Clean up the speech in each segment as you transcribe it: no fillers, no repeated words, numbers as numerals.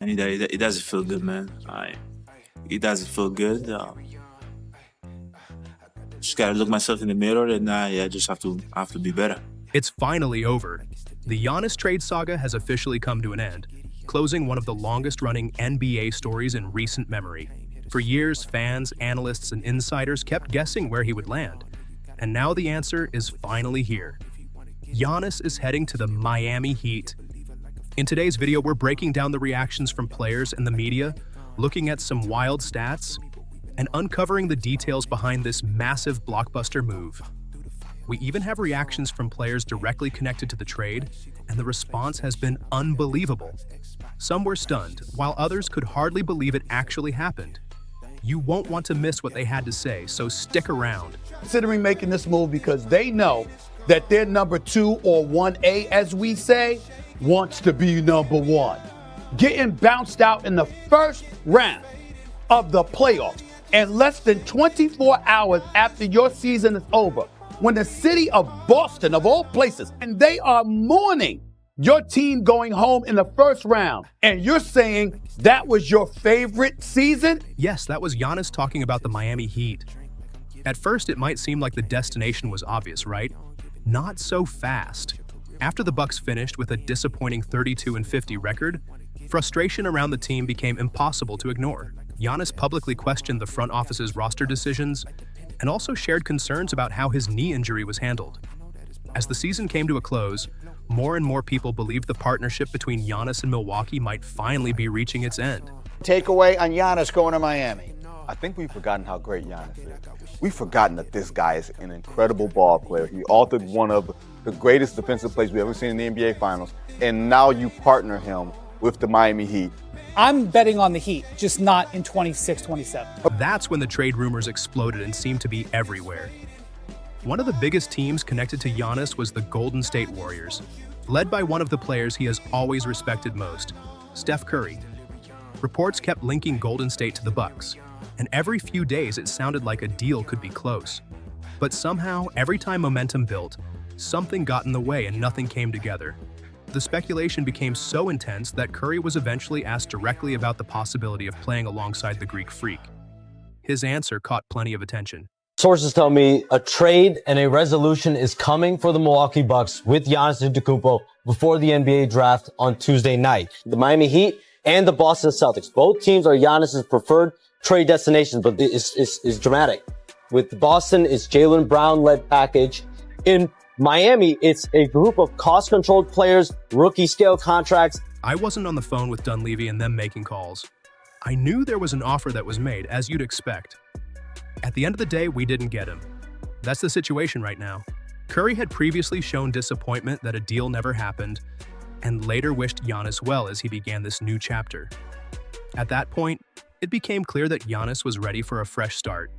and it doesn't feel good, man. It doesn't feel good. Just gotta look myself in the mirror, and I just have to be better. It's finally over. The Giannis trade saga has officially come to an end, closing one of the longest-running NBA stories in recent memory. For years, fans, analysts, and insiders kept guessing where he would land, and now the answer is finally here. Giannis is heading to the Miami Heat. In today's video, we're breaking down the reactions from players and the media, looking at some wild stats, and uncovering the details behind this massive blockbuster move. We even have reactions from players directly connected to the trade, and the response has been unbelievable. Some were stunned, while others could hardly believe it actually happened. You won't want to miss what they had to say, so stick around. Considering making this move because they know that their number 2 or 1A, as we say, wants to be number 1. Getting bounced out in the first round of the playoffs and less than 24 hours after your season is over, when the city of Boston, of all places, and they are mourning your team going home in the first round, and you're saying that was your favorite season? Yes, that was Giannis talking about the Miami Heat. At first, it might seem like the destination was obvious, right? Not so fast. After the Bucks finished with a disappointing 32-50 record, frustration around the team became impossible to ignore. Giannis publicly questioned the front office's roster decisions and also shared concerns about how his knee injury was handled. As the season came to a close, more and more people believed the partnership between Giannis and Milwaukee might finally be reaching its end. Takeaway on Giannis going to Miami. I think we've forgotten how great Giannis is. We've forgotten that this guy is an incredible ball player. He authored one of the greatest defensive plays we've ever seen in the NBA Finals, and now you partner him with the Miami Heat. I'm betting on the Heat, just not in 26, 27. That's when the trade rumors exploded and seemed to be everywhere. One of the biggest teams connected to Giannis was the Golden State Warriors, led by one of the players he has always respected most, Steph Curry. Reports kept linking Golden State to the Bucks, and every few days it sounded like a deal could be close. But somehow, every time momentum built, something got in the way and nothing came together. The speculation became so intense that Curry was eventually asked directly about the possibility of playing alongside the Greek Freak. His answer caught plenty of attention. Sources tell me a trade and a resolution is coming for the Milwaukee Bucks with Giannis Antetokounmpo before the NBA draft on Tuesday night. The Miami Heat and the Boston Celtics, both teams are Giannis's preferred trade destinations, but it's dramatic. With Boston, it's Jaylen Brown-led package. In Miami, it's a group of cost-controlled players, rookie-scale contracts. I wasn't on the phone with Dunleavy and them making calls. I knew there was an offer that was made, as you'd expect. At the end of the day, we didn't get him. That's the situation right now. Curry had previously shown disappointment that a deal never happened, and later wished Giannis well as he began this new chapter. At that point, it became clear that Giannis was ready for a fresh start,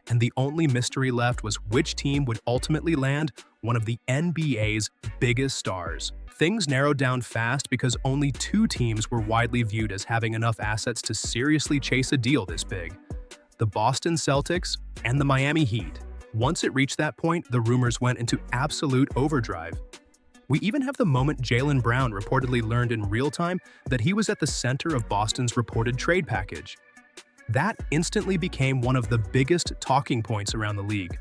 and the only mystery left was which team would ultimately land one of the NBA's biggest stars. Things narrowed down fast because only 2 teams were widely viewed as having enough assets to seriously chase a deal this big: the Boston Celtics and the Miami Heat. Once it reached that point, the rumors went into absolute overdrive. We even have the moment Jaylen Brown reportedly learned in real time that he was at the center of Boston's reported trade package. That instantly became one of the biggest talking points around the league.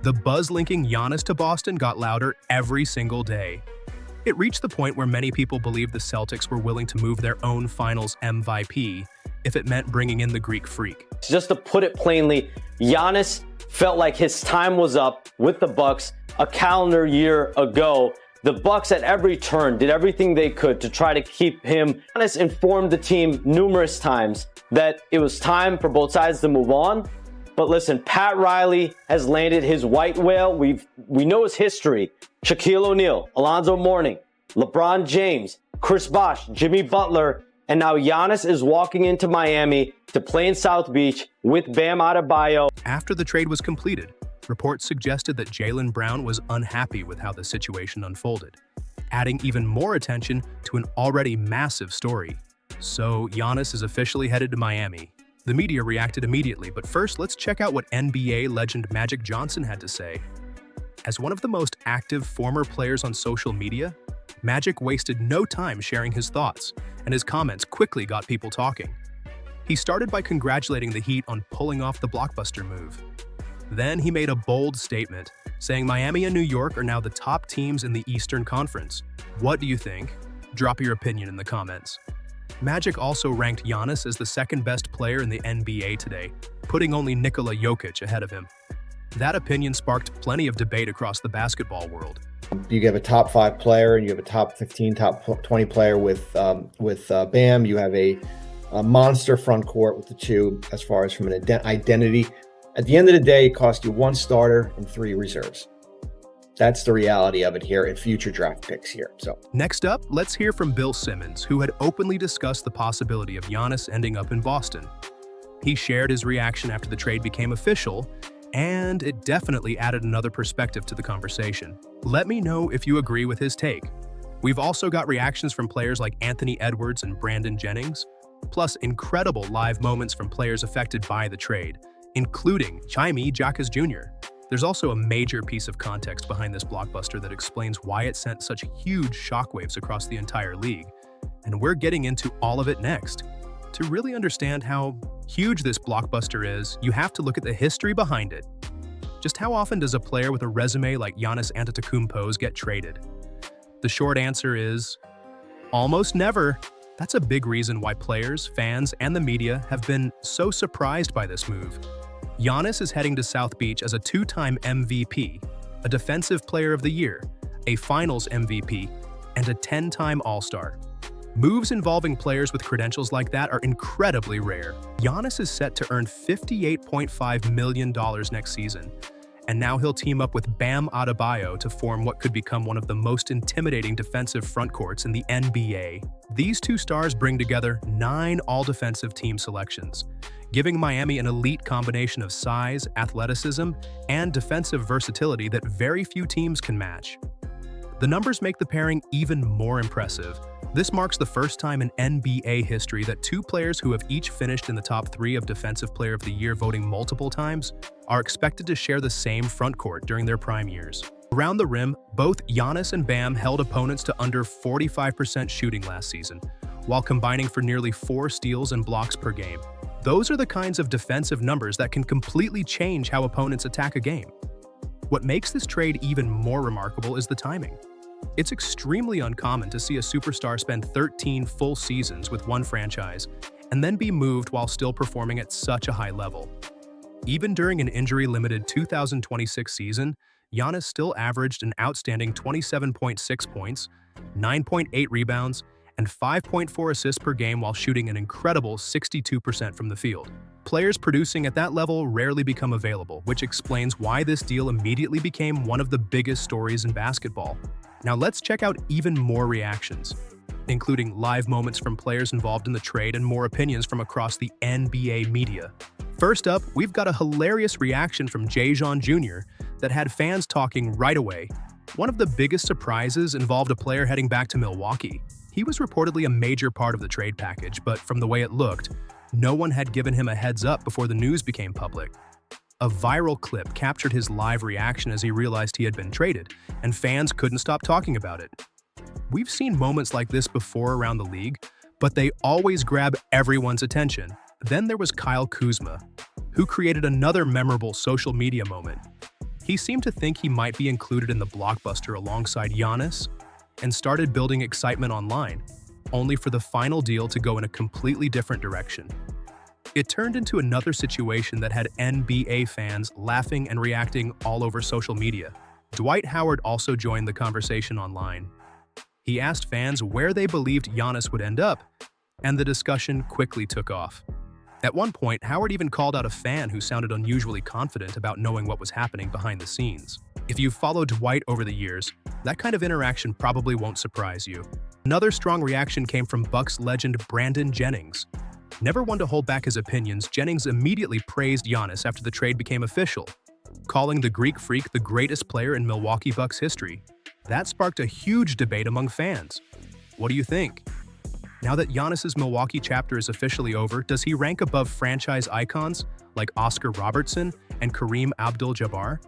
The buzz linking Giannis to Boston got louder every single day. It reached the point where many people believed the Celtics were willing to move their own finals MVP if it meant bringing in the Greek Freak. Just to put it plainly, Giannis felt like his time was up with the Bucks a calendar year ago. The Bucks at every turn did everything they could to try to keep him. Giannis informed the team numerous times that it was time for both sides to move on. But listen, Pat Riley has landed his white whale. We know his history. Shaquille O'Neal, Alonzo Mourning, LeBron James, Chris Bosh, Jimmy Butler, and now Giannis is walking into Miami to play in South Beach with Bam Adebayo. After the trade was completed, reports suggested that Jaylen Brown was unhappy with how the situation unfolded, adding even more attention to an already massive story. So Giannis is officially headed to Miami. The media reacted immediately, but first let's check out what NBA legend Magic Johnson had to say. As one of the most active former players on social media, Magic wasted no time sharing his thoughts, and his comments quickly got people talking. He started by congratulating the Heat on pulling off the blockbuster move. Then he made a bold statement, saying Miami and New York are now the top teams in the Eastern Conference. What do you think? Drop your opinion in the comments. Magic also ranked Giannis as the second best player in the NBA today, putting only Nikola Jokic ahead of him. That opinion sparked plenty of debate across the basketball world. You have a top 5 player and you have a top 15, top 20 player with Bam. You have a monster front court with the two as far as from an identity. At the end of the day, it cost you 1 starter and 3 reserves. That's the reality of it here in future draft picks here. So next up, let's hear from Bill Simmons, who had openly discussed the possibility of Giannis ending up in Boston. He shared his reaction after the trade became official, and it definitely added another perspective to the conversation. Let me know if you agree with his take. We've also got reactions from players like Anthony Edwards and Brandon Jennings, plus incredible live moments from players affected by the trade, including Jaime Jaquez Jr. There's also a major piece of context behind this blockbuster that explains why it sent such huge shockwaves across the entire league, and we're getting into all of it next. To really understand how huge this blockbuster is, you have to look at the history behind it. Just how often does a player with a resume like Giannis Antetokounmpo's get traded? The short answer is almost never. That's a big reason why players, fans, and the media have been so surprised by this move. Giannis is heading to South Beach as a 2-time MVP, a Defensive Player of the Year, a Finals MVP, and a 10-time All-Star. Moves involving players with credentials like that are incredibly rare. Giannis is set to earn $58.5 million next season, and now he'll team up with Bam Adebayo to form what could become one of the most intimidating defensive frontcourts in the NBA. These two stars bring together 9 all-defensive team selections, giving Miami an elite combination of size, athleticism, and defensive versatility that very few teams can match. The numbers make the pairing even more impressive. This marks the first time in NBA history that 2 players who have each finished in the top 3 of Defensive Player of the Year voting multiple times are expected to share the same frontcourt during their prime years. Around the rim, both Giannis and Bam held opponents to under 45% shooting last season, while combining for nearly 4 steals and blocks per game. Those are the kinds of defensive numbers that can completely change how opponents attack a game. What makes this trade even more remarkable is the timing. It's extremely uncommon to see a superstar spend 13 full seasons with one franchise and then be moved while still performing at such a high level. Even during an injury-limited 2026 season, Giannis still averaged an outstanding 27.6 points, 9.8 rebounds, and 5.4 assists per game while shooting an incredible 62% from the field. Players producing at that level rarely become available, which explains why this deal immediately became one of the biggest stories in basketball. Now let's check out even more reactions, including live moments from players involved in the trade and more opinions from across the NBA media. First up, we've got a hilarious reaction from Jajon Jr. that had fans talking right away. One of the biggest surprises involved a player heading back to Milwaukee. He was reportedly a major part of the trade package, but from the way it looked, no one had given him a heads up before the news became public. A viral clip captured his live reaction as he realized he had been traded, and fans couldn't stop talking about it. We've seen moments like this before around the league, but they always grab everyone's attention. Then there was Kyle Kuzma, who created another memorable social media moment. He seemed to think he might be included in the blockbuster alongside Giannis, and started building excitement online, only for the final deal to go in a completely different direction. It turned into another situation that had NBA fans laughing and reacting all over social media. Dwight Howard also joined the conversation online. He asked fans where they believed Giannis would end up, and the discussion quickly took off. At one point, Howard even called out a fan who sounded unusually confident about knowing what was happening behind the scenes. If you've followed Dwight over the years, that kind of interaction probably won't surprise you. Another strong reaction came from Bucks legend Brandon Jennings. Never one to hold back his opinions, Jennings immediately praised Giannis after the trade became official, calling the Greek Freak the greatest player in Milwaukee Bucks history. That sparked a huge debate among fans. What do you think? Now that Giannis's Milwaukee chapter is officially over, does he rank above franchise icons like Oscar Robertson and Kareem Abdul-Jabbar?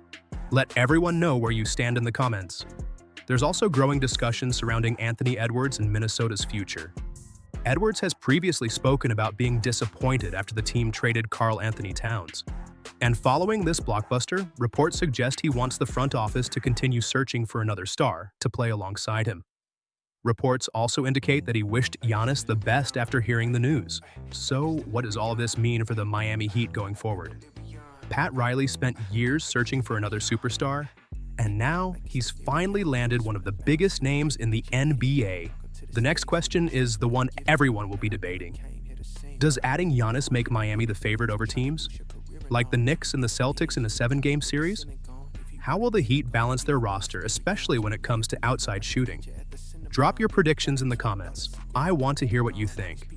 Let everyone know where you stand in the comments. There's also growing discussion surrounding Anthony Edwards and Minnesota's future. Edwards has previously spoken about being disappointed after the team traded Karl Anthony Towns. And following this blockbuster, reports suggest he wants the front office to continue searching for another star to play alongside him. Reports also indicate that he wished Giannis the best after hearing the news. So, what does all of this mean for the Miami Heat going forward? Pat Riley spent years searching for another superstar, and now he's finally landed one of the biggest names in the NBA. The next question is the one everyone will be debating. Does adding Giannis make Miami the favorite over teams, like the Knicks and the Celtics in a 7-game series? How will the Heat balance their roster, especially when it comes to outside shooting? Drop your predictions in the comments. I want to hear what you think.